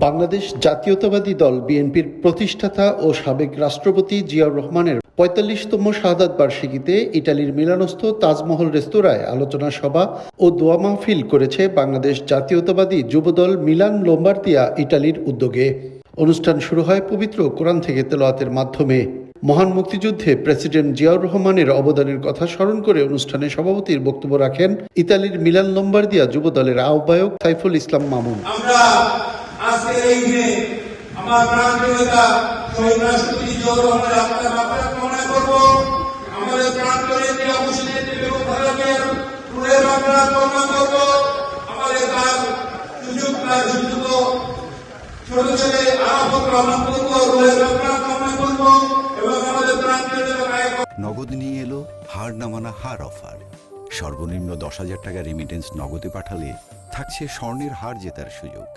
বাংলাদেশ জাতীয়তাবাদী দল বিএনপির প্রতিষ্ঠাতা ও সাবেক রাষ্ট্রপতি জিয়াউর রহমানের ৪৫তম শাহাদাত বার্ষিকীতে ইটালির মিলানস্থ তাজমহল রেস্তোরাঁয় আলোচনা সভা ও দোয়া মাহফিল করেছে বাংলাদেশ জাতীয়তাবাদী যুবদল মিলান লোম্বার্দিয়া ইটালির উদ্যোগে। অনুষ্ঠান শুরু হয় পবিত্র কোরআন থেকে তেলাওয়াতের মাধ্যমে। মহান মুক্তিযুদ্ধে প্রেসিডেন্ট জিয়াউর রহমানের অবদানের কথা স্মরণ করে অনুষ্ঠানে সভাপতির বক্তব্য রাখেন ইতালির মিলান লোম্বার্দিয়া যুবদলের আহ্বায়ক সাইফুল ইসলাম মামুন। আমরা আজকের এই দিনে আমার প্রাণপ্রিয় নেতা শহীদ রাষ্ট্রপতি জিয়াউর রহমানের আত্মার মাগফিরাত কামনা করব। আমাদের প্রাণপ্রিয় নেত্রী অবশ্যই বেগম খালেদা জিয়ার রুহের মাগফিরাত কামনা করব। আমাদের তার সুযোগ্য ছোট ছেলে আরাফাত রহমান করব, রুহের মাগফিরাত কামনা করব। এবং আমাদের প্রাণপ্রিয় নেতা নগদ নিয়ে এলো হার না মানা হার অফার। সর্বনিম্ন ১০,০০০ টাকা রেমিটেন্স নগদে পাঠালে থাকছে স্বর্ণের হার জেতার সুযোগ।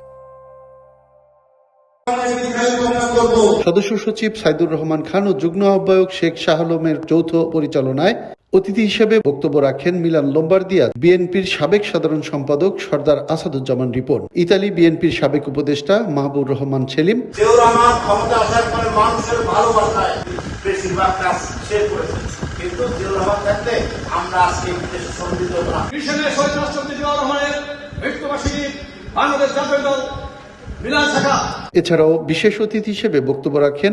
সদস্য সচিব সাইদুর রহমান খান ও যুগ্ম আহ্বায়ক শেখ শাহ আলমের যৌথ পরিচালনায় অতিথি হিসেবে বক্তব্য রাখেন মিলান লোম্বার্দিয়া বিএনপির সাবেক সাধারণ সম্পাদক সরদার আসাদুজ্জামান রিপন, ইতালি বিএনপির সাবেক উপদেষ্টা মাহবুব রহমান সেলিম। জিয়াউর রহমান ক্ষমতা আসার পরে মানুষের ভালোবাসায় বেশিরভাগ কাজ শেষ করেছেন, কিন্তু জিয়াউর রহমান থাকলে আমরা আজকে দেশে সমৃদ্ধ হতাম। মিশনের শহীদ রাষ্ট্রপতি জিয়াউর রহমানের মৃত্যুবার্ষিকী বাংলাদেশ জাতীয় দল মিলান শাখা। এছাড়াও বিশেষ অতিথি হিসেবে বক্তব্য রাখেন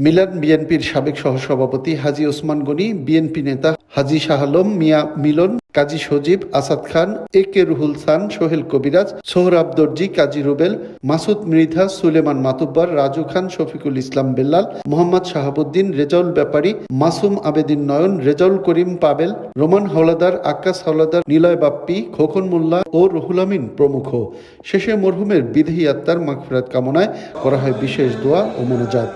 মিলান বিএনপির সাবেক সহসভাপতি হাজী ওসমান গনি, বিএনপি নেতা হাজী শাহ আলম, মিয়া মিলন, কাজী সজীব, আসাদ খান, এ কে রুহুল খান, সোহেল কবিরাজ, সোহরাব দর্জি, কাজী রুবেল, মাসুদ মৃধা, সুলেমান মাতুব্বার, রাজু খান, শফিকুল ইসলাম বেল্লাল, মোহাম্মদ শাহাবুদ্দিন, রেজাউল ব্যাপারী, মাসুম আবেদিন নয়ন, রেজাউল করিম পাবেল, রোমান হাওলাদার, আক্কাস হাওলাদার, নিলয় বাপ্পি, খোকন মোল্লা ও রুহুল আমিন প্রমুখ। শেষে মরহুমের বিদেহী আত্মার মাগফিরাত কামনায় করা হয় বিশেষ দোয়া ও মোনাজাত।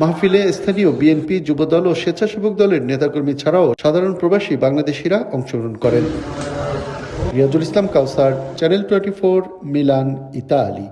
মাহফিলে স্থানীয় বিএনপি, যুবদল ও স্বেচ্ছাসেবক দলের নেতাকর্মী ছাড়াও সাধারণ প্রবাসী বাংলাদেশিরা অংশগ্রহণ করেন। রিয়াজুল ইসলাম কাউসার, চ্যানেল 24, মিলান, ইতালি।